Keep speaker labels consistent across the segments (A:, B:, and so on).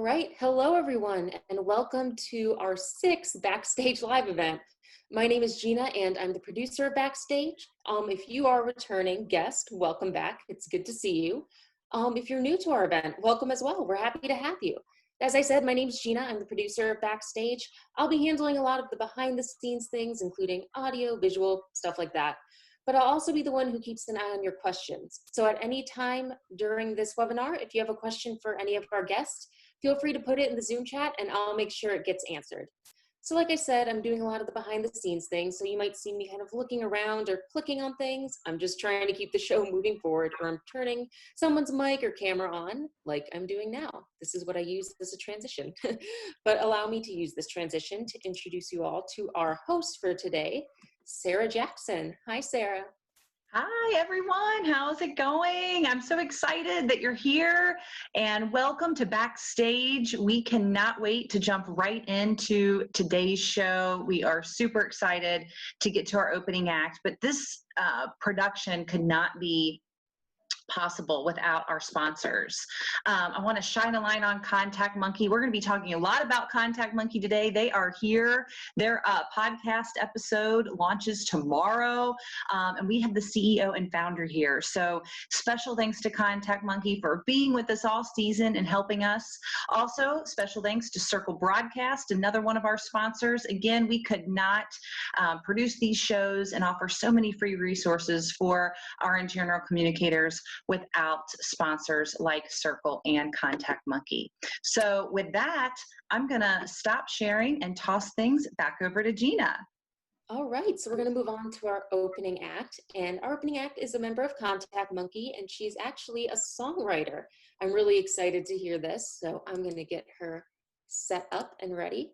A: All right, hello everyone, and welcome to our sixth Backstage Live event. My name is Gina, and I'm the producer of Backstage. If you are a returning guest, welcome back. It's good to see you. If you're new to our event, welcome as well. We're happy to have you. As I said, my name is Gina. I'm the producer of Backstage. I'll be handling a lot of the behind-the-scenes things, including audio, visual, stuff like that. But I'll also be the one who keeps an eye on your questions. So at any time during this webinar, if you have a question for any of our guests, feel free to put it in the Zoom chat and I'll make sure it gets answered. So like I said, I'm doing a lot of the behind the scenes things, so you might see me kind of looking around or clicking on things. I'm just trying to keep the show moving forward, or I'm turning someone's mic or camera on like I'm doing now. This is what I use as a transition. But allow me to use this transition to introduce you all to our host for today, Sarah Jackson. Hi, Sarah.
B: Hi, everyone. How's it going? I'm so excited that you're here, and welcome to Backstage. We cannot wait to jump right into today's show. We are super excited to get to our opening act, but this production could not be possible without our sponsors. I want to shine a light on Contact Monkey. We're going to be talking a lot about Contact Monkey today. They are here. Their podcast episode launches tomorrow, and we have the CEO and founder here. So special thanks to Contact Monkey for being with us all season and helping us. Also, special thanks to Circle Broadcast, another one of our sponsors. Again, we could not produce these shows and offer so many free resources for our internal communicators without sponsors like Circle and Contact Monkey. So with that, I'm gonna stop sharing and toss things back over to Gina.
A: All right, so we're gonna move on to our opening act. And our opening act is a member of Contact Monkey, and she's actually a songwriter. I'm really excited to hear this, so I'm gonna get her set up and ready.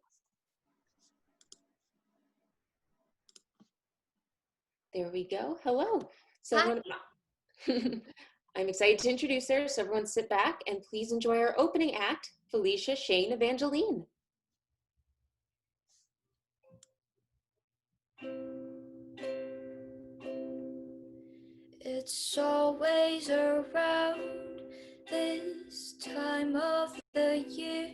A: There we go, hello. So I'm excited to introduce her, so everyone sit back and please enjoy our opening act, Felicia Shane Evangeline.
C: It's always around this time of the year.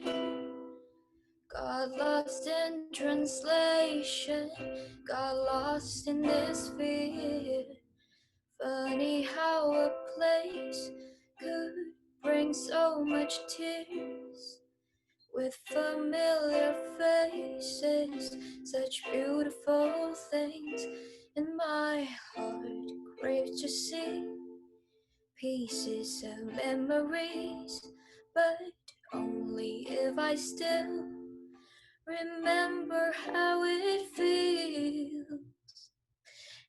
C: Got lost in translation, got lost in this fear. Funny how a place could bring so much tears. With familiar faces, such beautiful things, in my heart craves to see pieces of memories, but only if I still remember how it feels.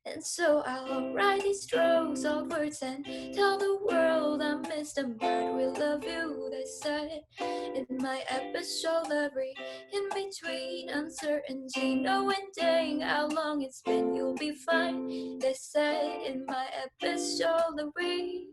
C: And so I'll write these strokes of words and tell the world I miss them, but we love you, they said in my epistolary. In between uncertainty, no ending how long it's been, you'll be fine, they said in my epistolary.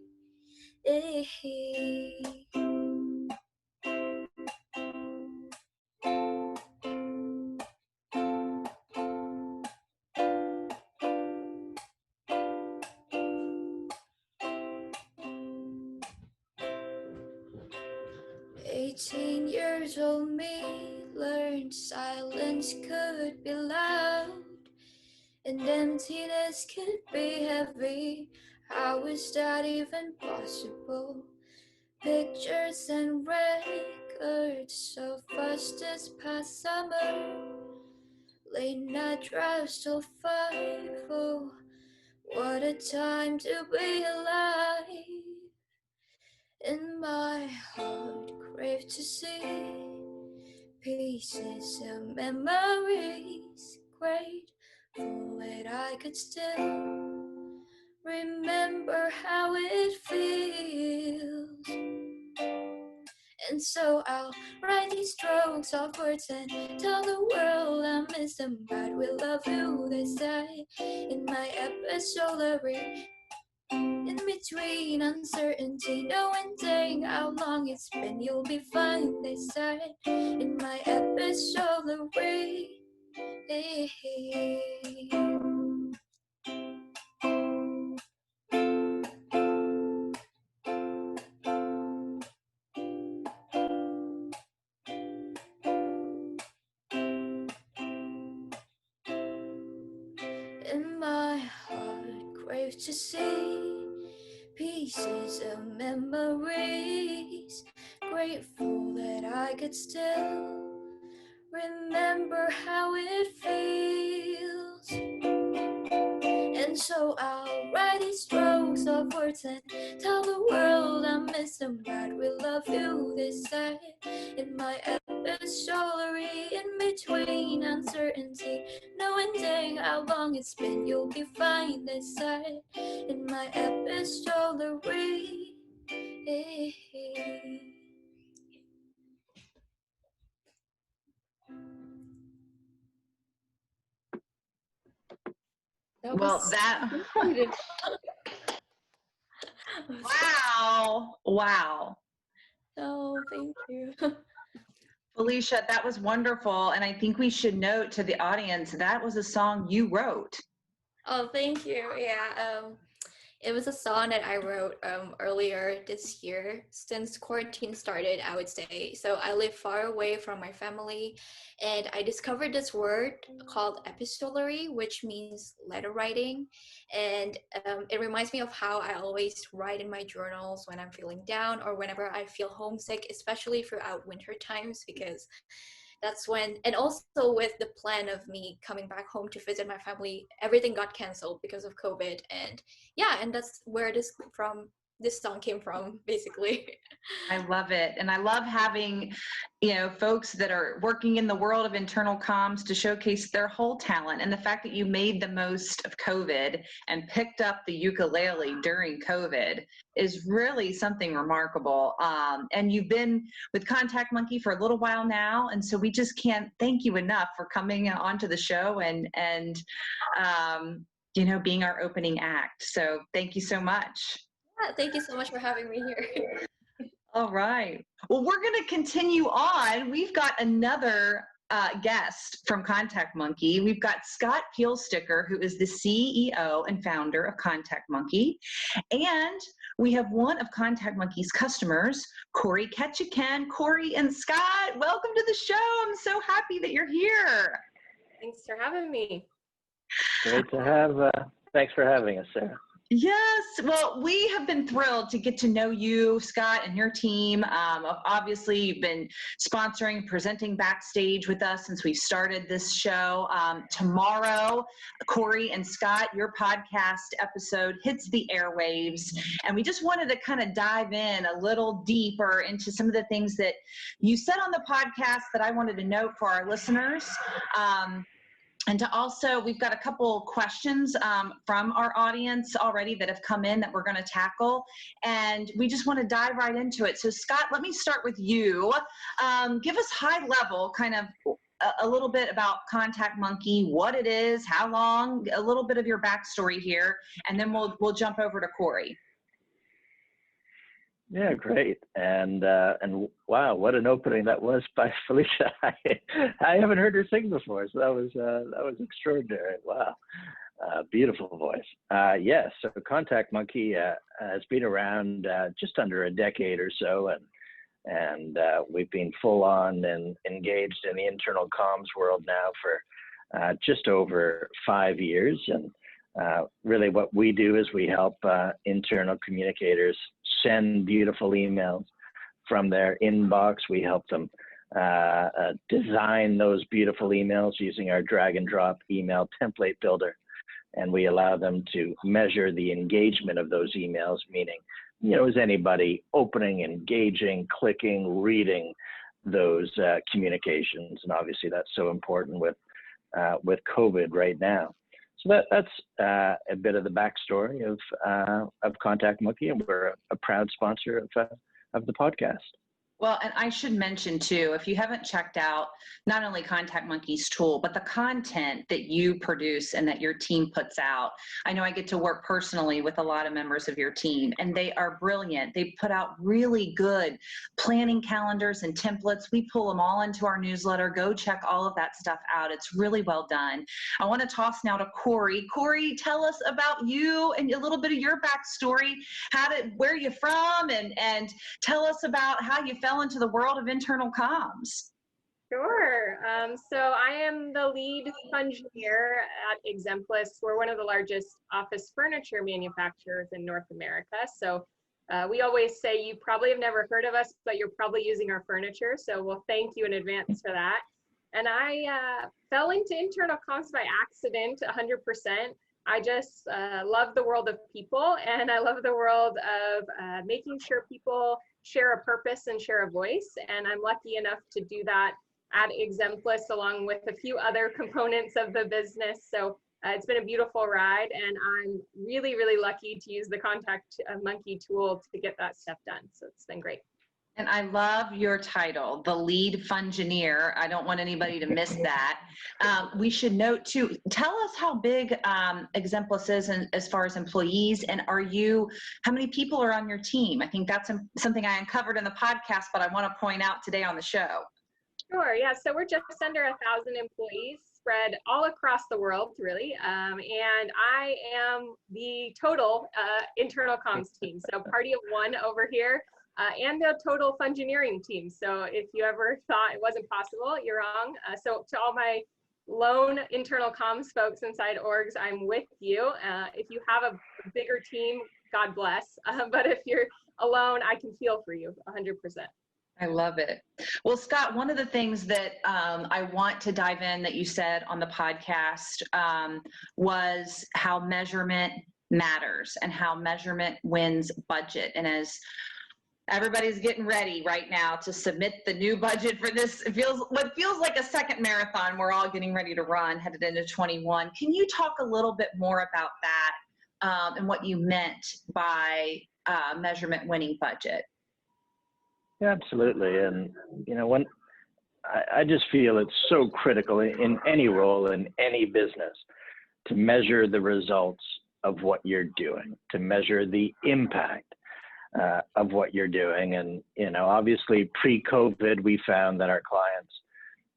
C: 18 years old me learned silence could be loud and emptiness could be heavy. How is that even possible? Pictures and records of us this past summer, late night drives till 5. Oh, what a time to be alive. In my heart crave to see pieces of memories, grateful that I could still remember how it feels. And so I'll write these strokes of words and tell the world I miss them, but we love you, they say in my epistolary. In between uncertainty, no ending how long it's been, you'll be fine, they said in my epistolary. In my heart craves to see pieces of memories. Grateful that I could still remember how it feels. And so I'll write these strokes of words and tell the world I miss them, but we love you, they say. In my epistolary, in between uncertainty, no ending how long it's been, you'll be fine, they say. In my epistolary.
A: That
B: Well,
A: was
B: that,
A: good.
B: wow. Wow.
C: Oh, thank you.
B: Felicia, that was wonderful. And I think we should note to the audience, that was a song you wrote.
C: Oh, thank you. Yeah, it was a song that I wrote earlier this year. Since quarantine started, I would say. So I live far away from my family, and I discovered this word called epistolary, which means letter writing. And it reminds me of how I always write in my journals when I'm feeling down or whenever I feel homesick, especially throughout winter times, because that's when, and also with the plan of me coming back home to visit my family, everything got canceled because of COVID. And yeah, and that's where this song came from, basically.
B: I love it. And I love having, folks that are working in the world of internal comms to showcase their whole talent. And the fact that you made the most of COVID and picked up the ukulele during COVID is really something remarkable. And you've been with Contact Monkey for a little while now. And so we just can't thank you enough for coming onto the show and being our opening act. So thank you so much.
C: Yeah, thank you so much for having me here.
B: All right. Well, we're going to continue on. We've got another guest from Contact Monkey. We've got Scott Pielsticker, who is the CEO and founder of Contact Monkey. And we have one of Contact Monkey's customers, Corey Kachigan. Corey and Scott, welcome to the show. I'm so happy that you're here.
A: Thanks for having me.
D: Great to have, thanks for having us, Sarah.
B: Yes, well, we have been thrilled to get to know you, Scott, and your team. Obviously, you've been sponsoring, presenting Backstage with us since we started this show. Tomorrow, Corey and Scott, your podcast episode hits the airwaves, and we just wanted to kind of dive in a little deeper into some of the things that you said on the podcast that I wanted to note for our listeners. And to also, we've got a couple questions from our audience already that have come in that we're going to tackle, and we just want to dive right into it. So Scott, let me start with you. Give us high level, kind of a little bit about Contact Monkey, what it is, how long, a little bit of your backstory here, and then we'll jump over to Corey.
D: Yeah, great. And wow, what an opening that was by Felicia. I haven't heard her sing before, so that was extraordinary. Wow, beautiful voice. Yes, so Contact Monkey has been around just under a decade or so, and we've been full on and engaged in the internal comms world now for just over 5 years. And really what we do is we help internal communicators send beautiful emails from their inbox. We help them design those beautiful emails using our drag and drop email template builder. And we allow them to measure the engagement of those emails, meaning, is anybody opening, engaging, clicking, reading those communications? And obviously that's so important with COVID right now. So that's a bit of the backstory of Contact Monkey, and we're a proud sponsor of the podcast.
B: Well, and I should mention too, if you haven't checked out not only Contact Monkey's tool, but the content that you produce and that your team puts out. I know I get to work personally with a lot of members of your team, and they are brilliant. They put out really good planning calendars and templates. We pull them all into our newsletter. Go check all of that stuff out. It's really well done. I want to toss now to Corey. Corey, tell us about you and a little bit of your backstory. Where you from, and tell us about how you fell into the world of internal comms.
E: Sure. So I am the lead engineer at Exemplis. We're one of the largest office furniture manufacturers in North America. So we always say you probably have never heard of us, but you're probably using our furniture. So we'll thank you in advance for that. And I fell into internal comms by accident 100%. I just love the world of people, and I love the world of making sure people share a purpose and share a voice. And I'm lucky enough to do that at Exemplis along with a few other components of the business. So it's been a beautiful ride, and I'm really, really lucky to use the ContactMonkey tool to get that stuff done. So it's been great.
B: And I love your title, the lead fungineer. I don't want anybody to miss that. We should note too, tell us how big Exemplis is as far as employees, and how many people are on your team? I think that's something I uncovered in the podcast, but I want to point out today on the show.
E: Sure, yeah, so we're just under 1,000 employees spread all across the world, really, and I am the total internal comms team, so party of one over here, and the total fungineering team. So if you ever thought it wasn't possible, you're wrong. So to all my lone internal comms folks inside orgs, I'm with you. If you have a bigger team, God bless, but if you're alone, I can feel for you 100%.
B: I love it. Well, Scott, one of the things that I want to dive in that you said on the podcast was how measurement matters and how measurement wins budget. And as everybody's getting ready right now to submit the new budget for this, what feels like a second marathon we're all getting ready to run headed into 21. Can you talk a little bit more about that and what you meant by measurement winning budget?
D: Yeah, absolutely. And, when I just feel it's so critical in any role, in any business, to measure the results of what you're doing, to measure the impact of what you're doing. And, obviously pre-COVID, we found that our clients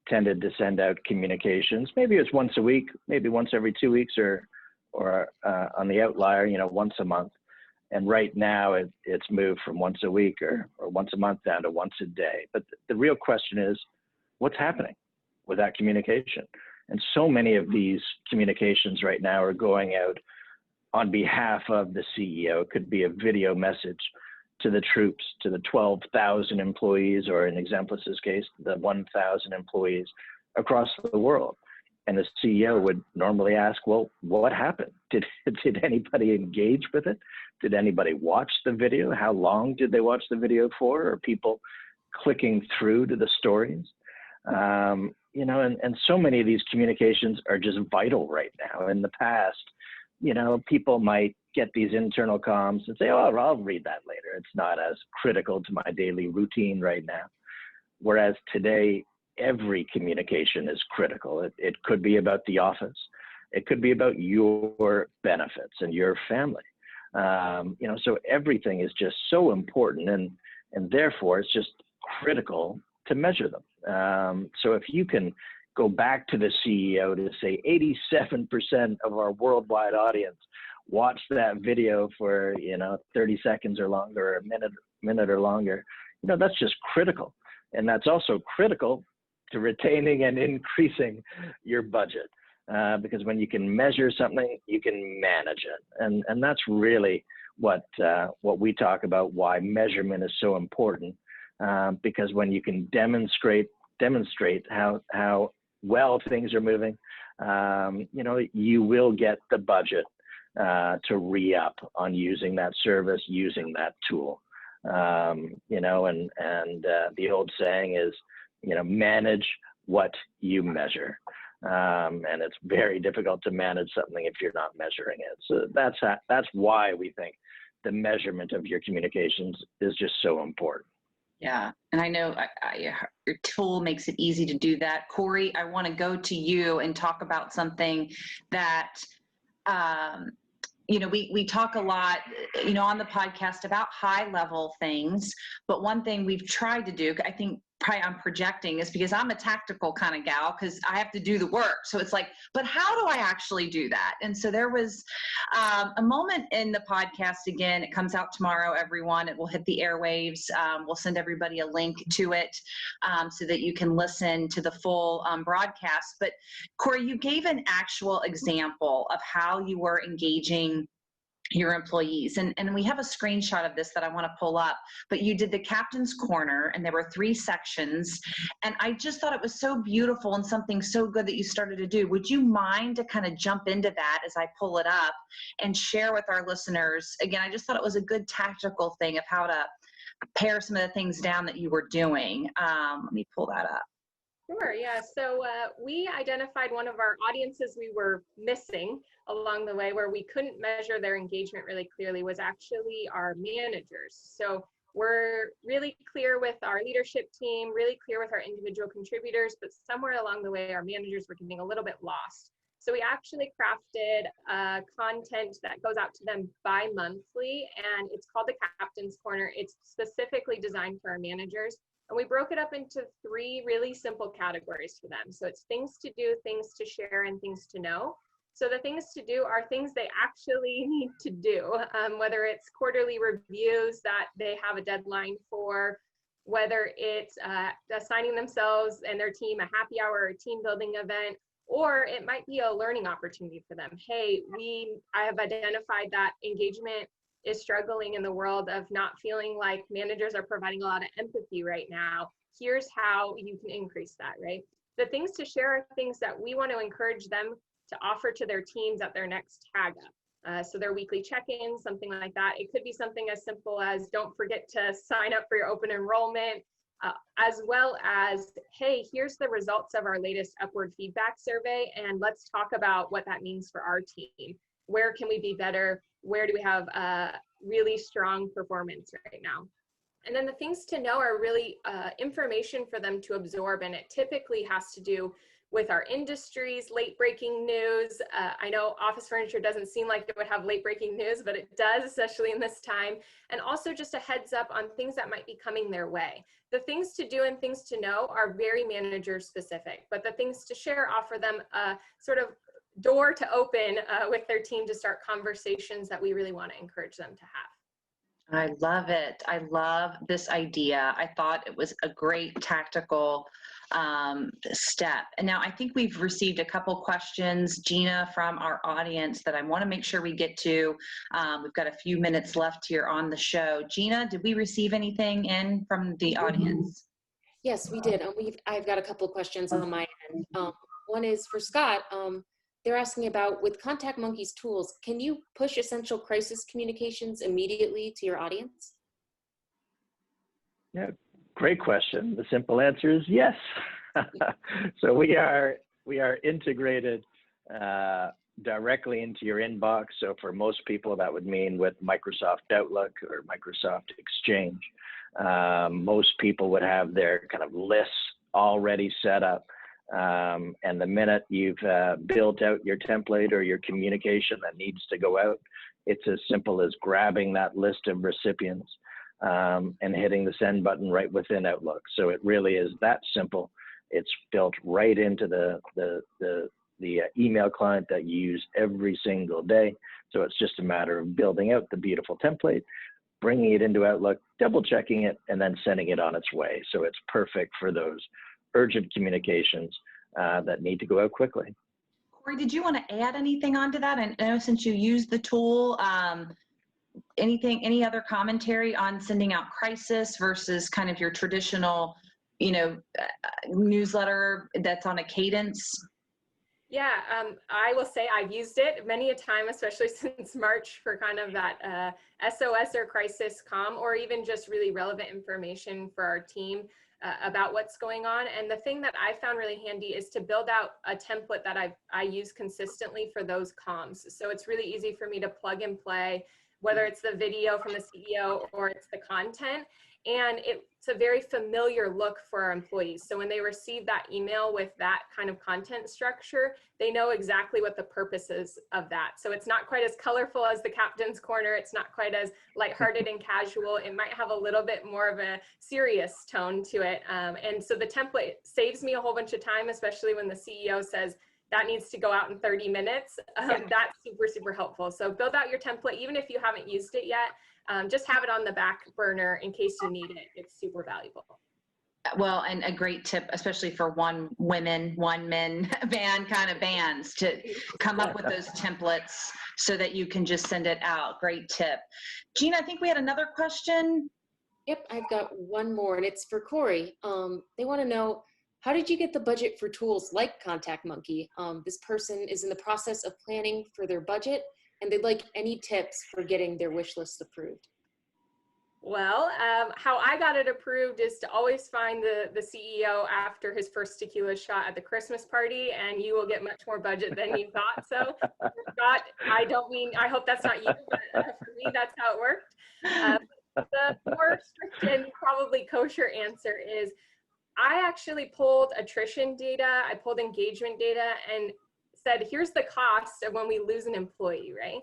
D: tended to send out communications. Maybe it's once a week, maybe once every 2 weeks, or on the outlier, once a month. And right now it's moved from once a week or once a month down to once a day. But the real question is, what's happening with that communication? And so many of these communications right now are going out on behalf of the CEO. It could be a video message to the troops, to the 12,000 employees, or in Exemplis's case, the 1,000 employees across the world. And the CEO would normally ask, well, what happened? Did anybody engage with it? Did anybody watch the video? How long did they watch the video for? Are people clicking through to the stories? And so many of these communications are just vital right now. In the past, people might get these internal comms and say, oh, I'll read that later. It's not as critical to my daily routine right now. Whereas today, every communication is critical. It could be about the office. It could be about your benefits and your family. So everything is just so important, and therefore it's just critical to measure them. So if you can go back to the CEO to say 87% of our worldwide audience watched that video for 30 seconds or longer, or a minute or longer, that's just critical. And that's also critical to retaining and increasing your budget, because when you can measure something, you can manage it, and that's really what we talk about, why measurement is so important, because when you can demonstrate how well things are moving, you will get the budget to re-up on using that service, using that tool, and the old saying is, manage what you measure. And it's very difficult to manage something if you're not measuring it. So that's why we think the measurement of your communications is just so important.
B: Yeah, and I know your tool makes it easy to do that. Corey, I want to go to you and talk about something that, we talk a lot, on the podcast about high level things, but one thing we've tried to do, I think probably I'm projecting, is because I'm a tactical kind of gal because I have to do the work. So it's like, but how do I actually do that? And so there was a moment in the podcast. Again, it comes out tomorrow, everyone. It will hit the airwaves. We'll send everybody a link to it so that you can listen to the full broadcast. But Corey, you gave an actual example of how you were engaging your employees. And we have a screenshot of this that I want to pull up, but you did the captain's corner and there were 3 sections. And I just thought it was so beautiful and something so good that you started to do. Would you mind to kind of jump into that as I pull it up and share with our listeners? Again, I just thought it was a good tactical thing of how to pare some of the things down that you were doing. Let me pull that up.
E: Sure, yeah. So we identified one of our audiences we were missing along the way, where we couldn't measure their engagement really clearly, was actually our managers. So we're really clear with our leadership team, really clear with our individual contributors, but somewhere along the way, our managers were getting a little bit lost. So we actually crafted content that goes out to them bi-monthly, and it's called the Captain's Corner. It's specifically designed for our managers. And we broke it up into 3 really simple categories for them. So it's things to do, things to share, and things to know. So the things to do are things they actually need to do, whether it's quarterly reviews that they have a deadline for, whether it's assigning themselves and their team a happy hour or a team building event, or it might be a learning opportunity for them. Hey, I have identified that engagement is struggling in the world of not feeling like managers are providing a lot of empathy right now. Here's how you can increase that, right? The things to share are things that we want to encourage them to offer to their teams at their next tag up. So their weekly check-ins, something like that. It could be something as simple as don't forget to sign up for your open enrollment, as well as, hey, here's the results of our latest upward feedback survey, and let's talk about what that means for our team. Where can we be better? Where do we have really strong performance right now? And then the things to know are really information for them to absorb, and it typically has to do with our industries, late breaking news. I know office furniture doesn't seem like it would have late breaking news, but it does, especially in this time. And also just a heads up on things that might be coming their way. The things to do and things to know are very manager specific, but the things to share offer them a sort of door to open with their team to start conversations that we really want to encourage them to have.
B: I love it. I love this idea. I thought it was a great tactical step. And now I think we've received a couple questions, Gina, from our audience that I want to make sure we get to. We've got a few minutes left here on the show. Gina, did we receive anything in from the audience?
A: Yes, we did. I've got a couple of questions on my end. One is for Scott. They're asking about, with ContactMonkeys Tools, can you push essential crisis communications immediately to your audience?
D: Yeah, great question. The simple answer is yes. So we are integrated directly into your inbox. So for most people, that would mean with Microsoft Outlook or Microsoft Exchange. Most people would have their kind of lists already set up. And the minute you've built out your template or your communication that needs to go out, it's as simple as grabbing that list of recipients and hitting the send button right within Outlook. So it really is that simple. It's built right into the email client that you use every single day. So it's just a matter of building out the beautiful template, bringing it into Outlook, double checking it, and then sending it on its way. So it's perfect for those urgent communications that need to go out quickly.
B: Corey, did you want to add anything onto that? I know since you used the tool, any other commentary on sending out crisis versus kind of your traditional, newsletter that's on a cadence?
E: Yeah, I will say I've used it many a time, especially since March, for kind of that SOS or crisis comm, or even just really relevant information for our team about what's going on. And the thing that I found really handy is to build out a template that I use consistently for those comms. So it's really easy for me to plug and play whether it's the video from the CEO or it's the content. And it's a very familiar look for our employees. So when they receive that email with that kind of content structure, they know exactly what the purpose is of that. So it's not quite as colorful as the Captain's Corner. It's not quite as lighthearted and casual. It might have a little bit more of a serious tone to it. And so the template saves me a whole bunch of time, especially when the CEO says, that needs to go out in 30 minutes. That's super, super helpful. So build out your template, even if you haven't used it yet. Just have it on the back burner in case you need it. It's super valuable.
B: Well, and a great tip, especially for one women, one men band kind of bands, to come up with those templates so that you can just send it out. Great tip. Gina, I think we had another question.
A: Yep, I've got one more, and it's for Corey. They want to know, how did you get the budget for tools like ContactMonkey? This person is in the process of planning for their budget, and they'd like any tips for getting their wish list approved.
E: Well, how I got it approved is to always find the CEO after his first tequila shot at the Christmas party, and you will get much more budget than you thought. So, Scott, I hope that's not you, but for me, that's how it worked. The more strict and probably kosher answer is, I actually pulled attrition data, I pulled engagement data, and said, here's the cost of when we lose an employee, right?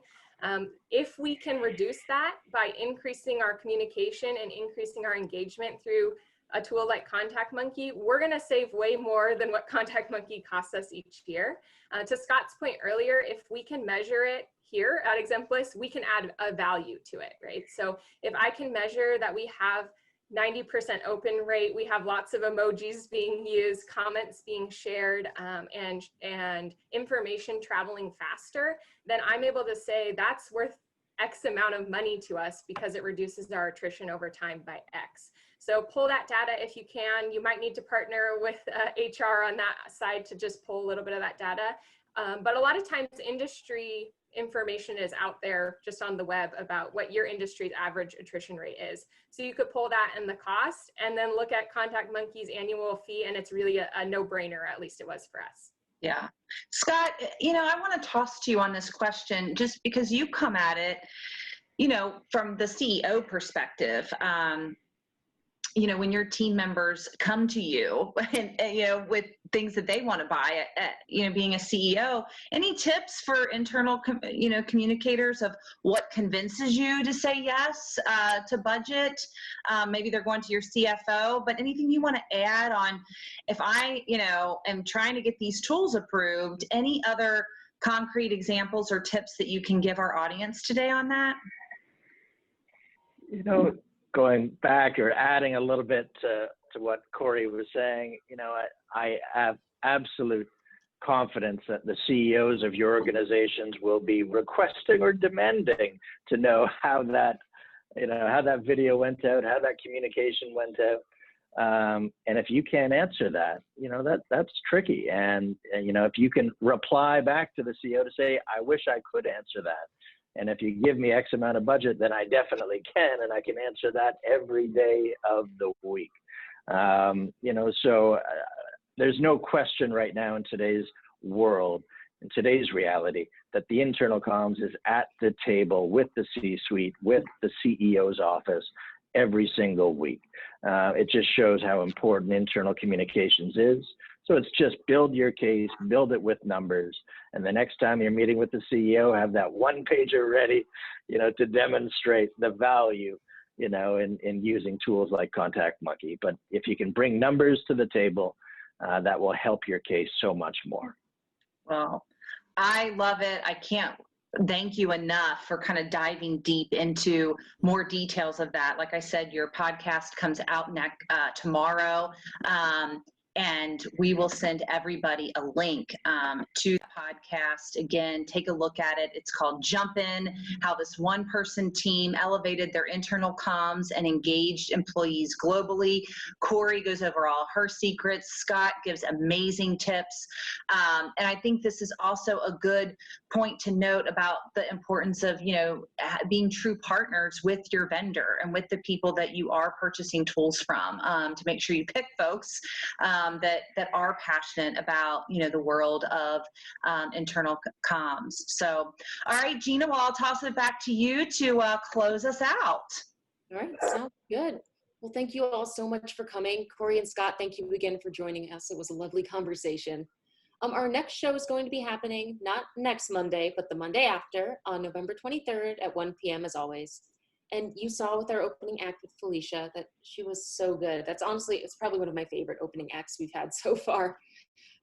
E: If we can reduce that by increasing our communication and increasing our engagement through a tool like ContactMonkey, we're gonna save way more than what ContactMonkey costs us each year. To Scott's point earlier, if we can measure it here at Exemplis, we can add a value to it, right? So if I can measure that we have 90% open rate, we have lots of emojis being used, comments being shared, and information traveling faster, then I'm able to say that's worth X amount of money to us because it reduces our attrition over time by X. So pull that data if you can. You might need to partner with HR on that side to just pull a little bit of that data. But a lot of times industry information is out there just on the web about what your industry's average attrition rate is. So you could pull that and the cost and then look at ContactMonkey's annual fee, and it's really a no-brainer, at least it was for us.
B: Yeah. Scott, I want to toss to you on this question just because you come at it, from the CEO perspective. When your team members come to you and with things that they want to buy, being a CEO, any tips for internal, communicators of what convinces you to say yes to budget? Maybe they're going to your CFO, but anything you want to add on if I, am trying to get these tools approved, any other concrete examples or tips that you can give our audience today on that?
D: Going back or adding a little bit to what Corey was saying, I have absolute confidence that the CEOs of your organizations will be requesting or demanding to know how that video went out, how that communication went out. And if you can't answer that, that's tricky. And if you can reply back to the CEO to say, I wish I could answer that. And if you give me X amount of budget, then I definitely can, and I can answer that every day of the week. So there's no question right now in today's world, in today's reality, that the internal comms is at the table with the C-suite, with the CEO's office every single week. It just shows how important internal communications is. So it's just build your case, build it with numbers, and the next time you're meeting with the CEO, have that one pager ready, to demonstrate the value, in using tools like ContactMonkey. But if you can bring numbers to the table, that will help your case so much more.
B: Well, I love it. I can't thank you enough for kind of diving deep into more details of that. Like I said, your podcast comes out tomorrow. And we will send everybody a link to the podcast. Again, take a look at it. It's called Jump In, how this one-person team elevated their internal comms and engaged employees globally. Corey goes over all her secrets. Scott gives amazing tips. And I think this is also a good point to note about the importance of, being true partners with your vendor and with the people that you are purchasing tools from, to make sure you pick folks that are passionate about, the world of internal comms. So, all right, Gina, well, I'll toss it back to you to close us out.
A: All right, sounds good. Well, thank you all so much for coming. Corey and Scott, thank you again for joining us. It was a lovely conversation. Our next show is going to be happening not next Monday, but the Monday after on November 23rd at 1 p.m. as always. And you saw with our opening act with Felicia that she was so good. That's honestly, it's probably one of my favorite opening acts we've had so far.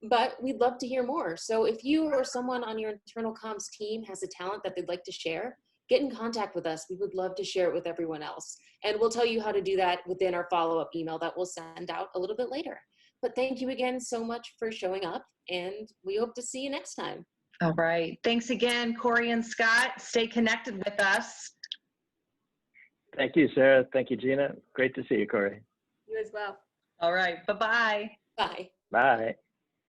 A: But we'd love to hear more. So if you or someone on your internal comms team has a talent that they'd like to share, get in contact with us. We would love to share it with everyone else. And we'll tell you how to do that within our follow-up email that we'll send out a little bit later. But thank you again so much for showing up, and we hope to see you next time.
B: All right. Thanks again, Corey and Scott. Stay connected with us.
D: Thank you, Sarah. Thank you, Gina. Great to see you, Corey.
E: You as well.
B: All right. Bye-bye.
A: Bye.
D: Bye.